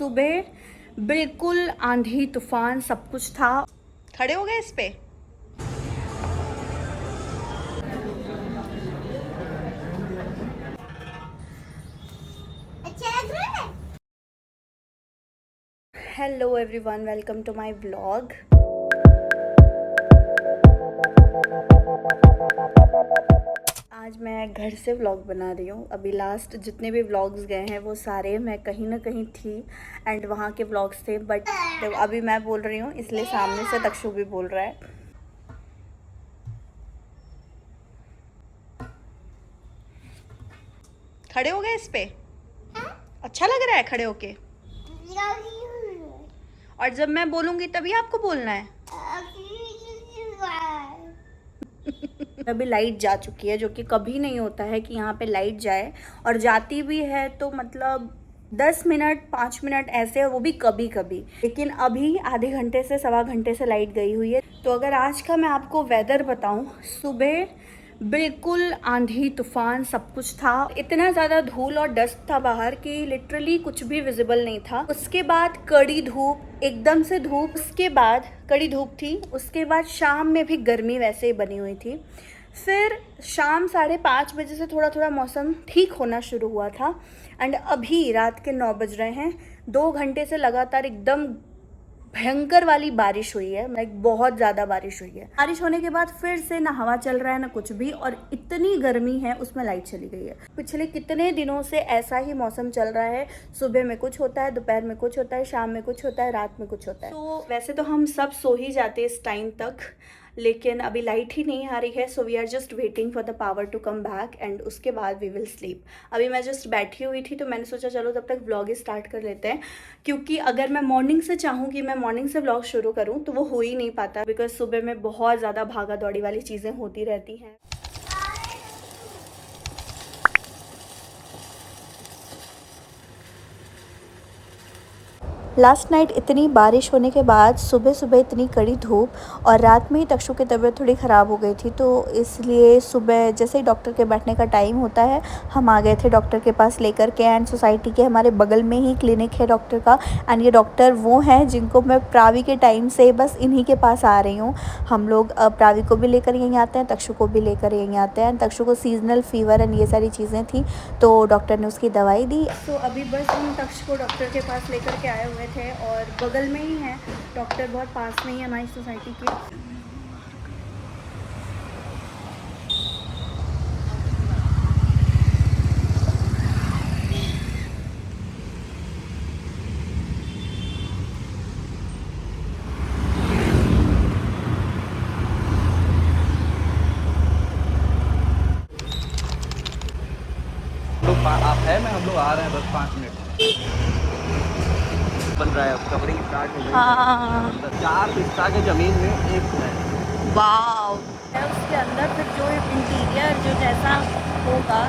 सुबह बिल्कुल आंधी तूफान सब कुछ था। खड़े हो गए इस पे। Hello everyone, welcome to my vlog. आज मैं घर से व्लॉग बना रही हूँ। अभी लास्ट जितने भी व्लॉग्स गए हैं वो सारे मैं कहीं ना कहीं थी एंड वहाँ के व्लॉग्स थे, बट अभी मैं बोल रही हूँ इसलिए सामने से तक्षु भी बोल रहा है। खड़े हो गए इस पे। अच्छा लग रहा है खड़े होके। और जब मैं बोलूँगी तभी आपको बोलना है। अभी लाइट जा चुकी है, जो कि कभी नहीं होता है कि यहाँ पे लाइट जाए, और जाती भी है तो मतलब 10 मिनट 5 मिनट ऐसे, वो भी कभी कभी। लेकिन अभी आधे घंटे से सवा घंटे से लाइट गई हुई है। तो अगर आज का मैं आपको वेदर बताऊं, सुबह बिल्कुल आंधी तूफान सब कुछ था। इतना ज़्यादा धूल और डस्ट था बाहर कि लिटरली कुछ भी विजिबल नहीं था। उसके बाद कड़ी धूप, एकदम से धूप, उसके बाद कड़ी धूप थी। उसके बाद शाम में भी गर्मी वैसे ही बनी हुई थी। फिर शाम 5:30 बजे से थोड़ा थोड़ा मौसम ठीक होना शुरू हुआ था एंड अभी रात के 9 बज रहे हैं। 2 घंटे से लगातार एकदम भयंकर वाली बारिश हुई है, लाइक बहुत ज़्यादा बारिश हुई है। बारिश होने के बाद फिर से ना हवा चल रहा है ना कुछ भी, और इतनी गर्मी है, उसमें लाइट चली गई है। पिछले कितने दिनों से ऐसा ही मौसम चल रहा है। सुबह में कुछ होता है, दोपहर में कुछ होता है, शाम में कुछ होता है, रात में कुछ होता है। तो वैसे तो हम सब सो ही जाते इस टाइम तक, लेकिन अभी लाइट ही नहीं आ रही है। So we are just waiting for the power to come back and उसके बाद वी विल स्लीप। अभी मैं जस्ट बैठी हुई थी तो मैंने सोचा चलो तब तक व्लॉग स्टार्ट कर लेते हैं, क्योंकि अगर मैं मॉर्निंग से चाहूँ कि मैं मॉर्निंग से व्लॉग शुरू करूँ तो वो हो ही नहीं पाता, बिकॉज सुबह में बहुत ज़्यादा भागा दौड़ी वाली चीज़ें होती रहती हैं। लास्ट नाइट इतनी बारिश होने के बाद सुबह सुबह इतनी कड़ी धूप, और रात में ही तक्षु की तबीयत थोड़ी ख़राब हो गई थी, तो इसलिए सुबह जैसे ही डॉक्टर के बैठने का टाइम होता है हम आ गए थे डॉक्टर के पास लेकर के। एंड सोसाइटी के हमारे बगल में ही क्लिनिक है डॉक्टर का, एंड ये डॉक्टर वो हैं जिनको मैं प्रावी के टाइम से बस इन्हीं के पास आ रही हूँ। हम लोग प्रावी को भी लेकर यहीं आते हैं, तक्षु को भी लेकर यहीं आते हैं। तक्षु को सीजनल फीवर एंड ये सारी चीज़ें थी, तो डॉक्टर ने उसकी दवाई दी। तो अभी बस हम तक्षु को डॉक्टर के पास लेकर के आए हुए थे, और बगल में ही है डॉक्टर, बहुत पास में ही है हमारी सोसाइटी के। आप है मैं हम लोग आ रहे हैं बस 5 मिनट बन रहा है। अब कवरिंग स्टार्ट हो गई। हाँ, 4 हिस्सा के ज़मीन में एक है। वाव। उसके अंदर फिर जो इंटीरियर जो जैसा होगा।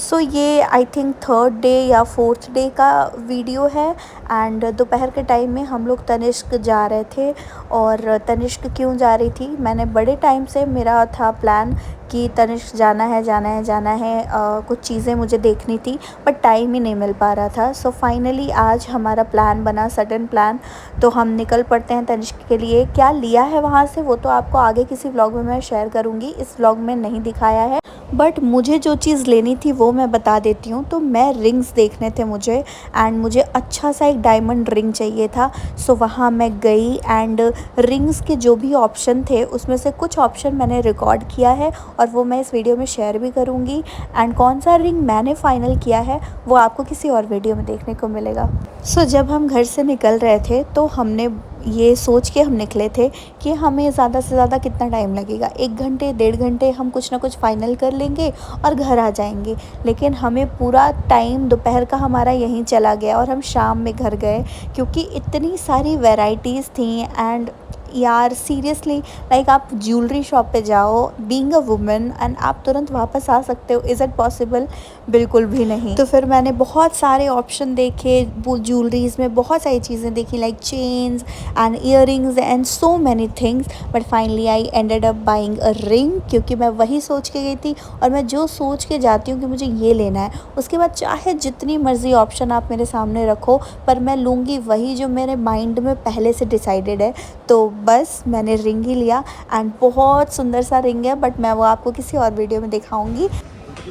सो ये आई थिंक 3rd डे या 4th डे का वीडियो है। एंड दोपहर के टाइम में हम लोग तनिष्क जा रहे थे। और तनिष्क क्यों जा रही थी, मैंने बड़े टाइम से मेरा था प्लान कि तनिष्क जाना है जाना है जाना है। कुछ चीज़ें मुझे देखनी थी बट टाइम ही नहीं मिल पा रहा था। सो फाइनली आज हमारा प्लान बना, सडन प्लान। तो हम निकल पड़ते हैं तनिष्क के लिए। क्या लिया है वहाँ से वो तो आपको आगे किसी व्लॉग में मैं शेयर करूँगी, इस व्लॉग में नहीं दिखाया है। बट मुझे जो चीज़ लेनी थी वो मैं बता देती हूँ। तो मैं रिंग्स देखने थे मुझे, एंड मुझे अच्छा सा एक डायमंड रिंग चाहिए था। सो वहाँ मैं गई एंड रिंग्स के जो भी ऑप्शन थे उसमें से कुछ ऑप्शन मैंने रिकॉर्ड किया है और वो मैं इस वीडियो में शेयर भी करूँगी। एंड कौन सा रिंग मैंने फ़ाइनल किया है वो आपको किसी और वीडियो में देखने को मिलेगा। सो जब हम घर से निकल रहे थे तो हमने ये सोच के हम निकले थे कि हमें ज़्यादा से ज़्यादा कितना टाइम लगेगा, 1 घंटे 1.5 घंटे हम कुछ ना कुछ फ़ाइनल कर लेंगे और घर आ जाएंगे। लेकिन हमें पूरा टाइम दोपहर का हमारा यहीं चला गया और हम शाम में घर गए, क्योंकि इतनी सारी वैराइटीज़ थी एंड यार सीरियसली लाइक आप ज्वेलरी शॉप पे जाओ बीइंग अ वुमेन एंड आप तुरंत वापस आ सकते हो, इज़ इट पॉसिबल? बिल्कुल भी नहीं। तो फिर मैंने बहुत सारे ऑप्शन देखे, वो ज्वेलरीज में बहुत सारी चीज़ें देखी like chains and earrings and so many things, but finally I ended up buying a ring, क्योंकि मैं वही सोच के गई थी और मैं जो सोच के जाती हूँ कि मुझे ये लेना है, उसके बाद चाहे जितनी मर्जी ऑप्शन आप मेरे सामने रखो पर मैं लूँगी वही जो मेरे माइंड में पहले से डिसाइडेड है। तो बस मैंने रिंग ही लिया एंड बहुत सुंदर सा रिंग है, बट मैं वो आपको किसी और वीडियो में दिखाऊंगी। ये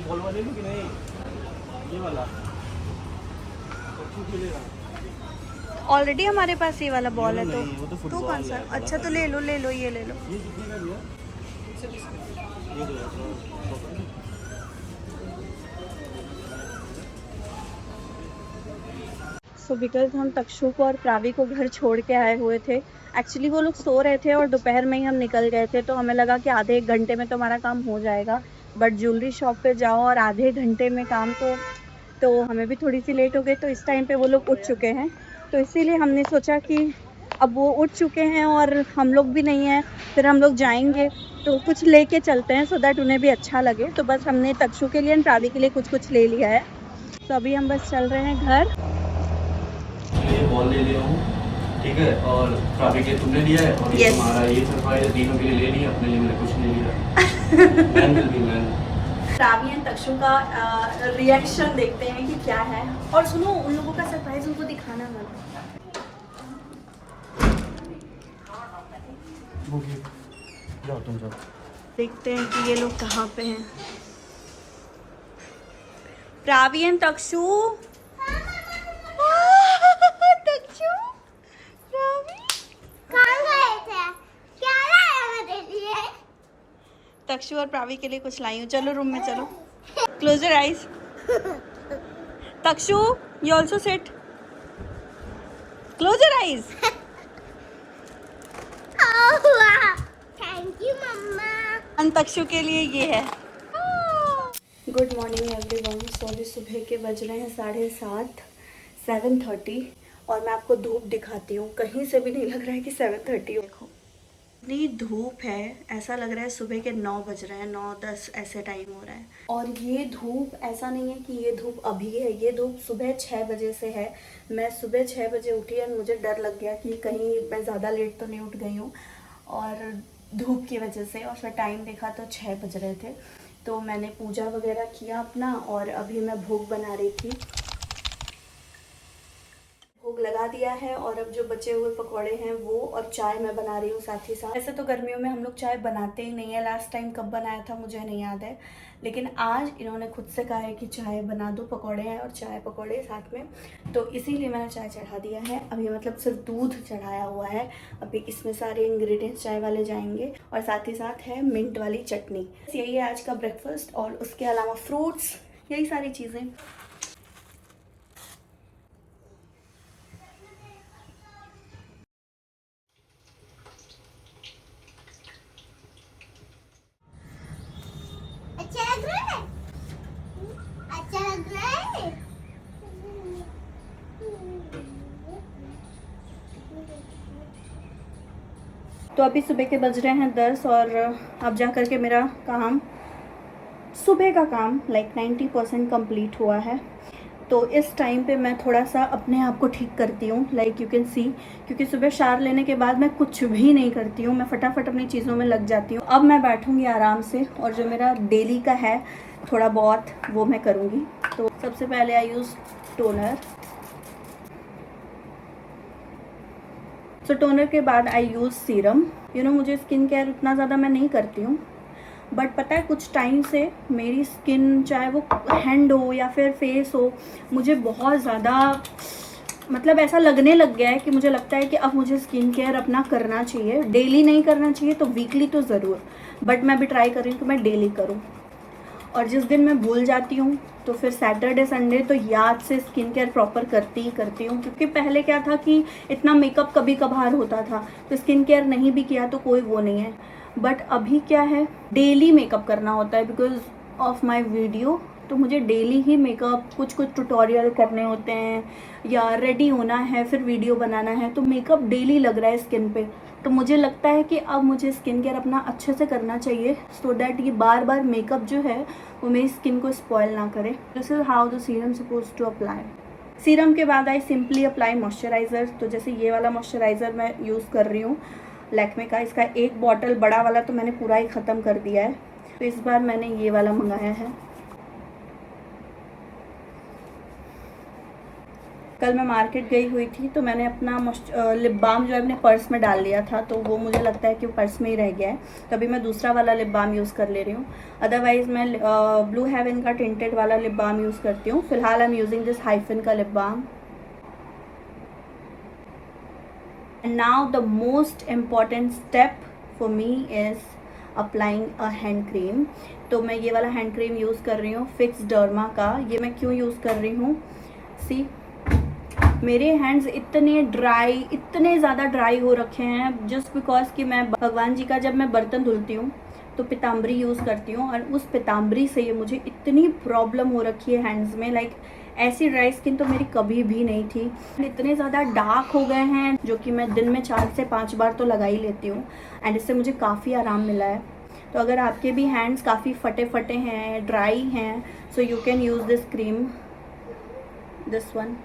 बॉल वाले लो कि नहीं, ये वाला ऑलरेडी हमारे पास ये वाला बॉल है, नहीं, वो तो तो फुटबॉल कौन सा? है, अच्छा तो ले लो ये ले लो। ये कितने का दिया? ये दो। सो बिकॉज हम तक्षु को और प्रावी को घर छोड़ के आए हुए थे, एक्चुअली वो लोग सो रहे थे और दोपहर में ही हम निकल गए थे, तो हमें लगा कि आधे एक घंटे में तो हमारा काम हो जाएगा, बट ज्वेलरी शॉप पे जाओ और आधे घंटे में काम तो हमें भी थोड़ी सी लेट हो गई। तो इस टाइम पे वो लोग उठ चुके हैं, तो इसीलिए हमने सोचा कि अब वो उठ चुके हैं और हम लोग भी नहीं हैं, फिर हम लोग जाएंगे तो कुछ लेके चलते हैं सो दैट उन्हें भी अच्छा लगे। तो बस हमने तक्षु के लिए और प्रावी के लिए कुछ ले लिया है। तो अभी हम बस चल रहे हैं घर। ये बॉल ले लिया हूँ, ठीक है, और ट्रॉफी के तुमने लिया है और ये Yes. तुम्हारा, ये सरप्राइज तीनों के लिए ले लिया, अपने लिए मैंने कुछ नहीं लिया। Man will be man. Pravi and Takshu का रिएक्शन देखते हैं कि क्या है, और सुनो उन लोगों का सरप्राइज उनको दिखाना मत। जाओ तुम जाओ। देखते हैं कि ये लोग कहाँ पे हैं। प्रावी एंड तक्षु तक्षु प्रावी कहाँ गए थे? क्या लाया मेरे लिए? तक्षु और प्रावी के लिए कुछ लाई हूँ। चलो रूम में चलो। Close your eyes. Takshu you also sit. Close your eyes. Thank you mamma. और तक्षु के लिए ये है। Good morning everyone. सो अभी सुबह के बज रहे हैं 7:30, 7:30, और मैं आपको धूप दिखाती हूँ। कहीं से भी नहीं लग रहा है कि 7:30 हो। देखो इतनी धूप है, ऐसा लग रहा है सुबह के 9 बज रहे हैं, 9-10 ऐसे टाइम हो रहा है। और ये धूप ऐसा नहीं है कि ये धूप अभी है, ये धूप सुबह 6 बजे से है। मैं सुबह 6 बजे उठी और मुझे डर लग गया कि कहीं मैं ज़्यादा लेट तो नहीं उठ गई हूँ, और धूप की वजह से। और फिर टाइम देखा तो 6 बज रहे थे। तो मैंने पूजा वगैरह किया अपना, और अभी मैं भोग बना रही थी। भोग लगा दिया है, और अब जो बचे हुए पकौड़े हैं वो और चाय मैं बना रही हूँ साथ ही साथ। ऐसे तो गर्मियों में हम लोग चाय बनाते ही नहीं है, लास्ट टाइम कब बनाया था मुझे नहीं याद है, लेकिन आज इन्होंने खुद से कहा है कि चाय बना दो, पकौड़े हैं और चाय पकौड़े साथ में, तो इसीलिए मैंने चाय चढ़ा दिया है। अभी मतलब सिर्फ दूध चढ़ाया हुआ है। अभी इसमें सारे इंग्रेडिएंट्स चाय वाले जाएंगे, और साथ ही साथ है मिंट वाली चटनी। यही है आज का ब्रेकफास्ट, और उसके अलावा फ्रूट्स, यही सारी चीज़ें। अच्छा लग रहा है? अच्छा लग रहा है? तो अभी सुबह के बज रहे हैं 10, और अब जा कर के मेरा काम, सुबह का काम लाइक 90% कंप्लीट हुआ है। तो इस टाइम पे मैं थोड़ा सा अपने आप को ठीक करती हूँ, लाइक यू कैन सी, क्योंकि सुबह शार लेने के बाद मैं कुछ भी नहीं करती हूँ, मैं फटाफट अपनी चीज़ों में लग जाती हूँ। अब मैं बैठूँगी आराम से, और जो मेरा डेली का है थोड़ा बहुत वो मैं करूँगी। तो सबसे पहले आई यूज़ टोनर। सो टोनर के बाद आई यूज़ सीरम। मुझे स्किन केयर उतना ज़्यादा मैं नहीं करती हूँ, बट पता है कुछ टाइम से मेरी स्किन, चाहे वो हैंड हो या फिर फेस हो, मुझे बहुत ज़्यादा मतलब ऐसा लगने लग गया है कि मुझे लगता है कि अब मुझे स्किन केयर अपना करना चाहिए। डेली नहीं करना चाहिए तो वीकली तो ज़रूर, बट मैं अभी ट्राई कर रही हूँ कि मैं डेली करूँ। और जिस दिन मैं भूल जाती हूँ तो फिर सैटरडे संडे तो याद से स्किन केयर प्रॉपर करती हूँ, क्योंकि पहले क्या था कि इतना मेकअप कभी कभार होता था, तो स्किन केयर नहीं भी किया तो कोई वो नहीं है। बट अभी क्या है, डेली मेकअप करना होता है बिकॉज ऑफ माई वीडियो। तो मुझे डेली ही मेकअप कुछ ट्यूटोरियल करने होते हैं या रेडी होना है, फिर वीडियो बनाना है, तो मेकअप डेली लग रहा है स्किन पे। तो मुझे लगता है कि अब मुझे स्किन केयर अपना अच्छे से करना चाहिए सो दैट ये बार बार मेकअप जो है वो मेरी स्किन को स्पॉइल ना करे। This is how the serum suppose to apply. Serum के बाद आई सिंपली अप्लाई मॉइस्चराइज़र। तो जैसे ये वाला मॉइस्चराइज़र मैं यूज़ कर रही हूँ लैक्मे का, इसका एक बॉटल बड़ा वाला तो मैंने पूरा ही ख़त्म कर दिया है, तो इस बार मैंने ये वाला मंगाया है। कल मैं मार्केट गई हुई थी तो मैंने अपना लिप बाम जो है अपने पर्स में डाल लिया था, तो वो मुझे लगता है कि वो पर्स में ही रह गया है, तो अभी मैं दूसरा वाला लिप बाम यूज़ कर ले रही हूँ। अदरवाइज़ मैं ब्लू हेवन का टिंटेड वाला लिप बाम यूज़ करती हूँ। फिलहाल I am using this Hyphen का lip balm. And now the most important step for me is applying a hand cream. तो मैं ये वाला हैंड क्रीम यूज़ कर रही हूँ फिक्स डर्मा का। ये मैं क्यों यूज़ कर रही हूँ, सी मेरे हैंड्स इतने ज़्यादा ड्राई हो रखे हैं जस्ट बिकॉज कि मैं भगवान जी का जब मैं बर्तन धुलती हूँ तो पीताम्बरी यूज़ करती हूँ, और उस पीताम्बरी से ये मुझे इतनी प्रॉब्लम हो रखी है हैंड्स में। लाइक ऐसी ड्राई स्किन तो मेरी कभी भी नहीं थी। इतने ज़्यादा डार्क हो गए हैं जो कि मैं दिन में 4 से 5 बार तो लगा ही लेती हूँ, एंड इससे मुझे काफ़ी आराम मिला है। तो अगर आपके भी हैंड्स काफ़ी फटे हैं, ड्राई हैं, so you can use this cream, this one.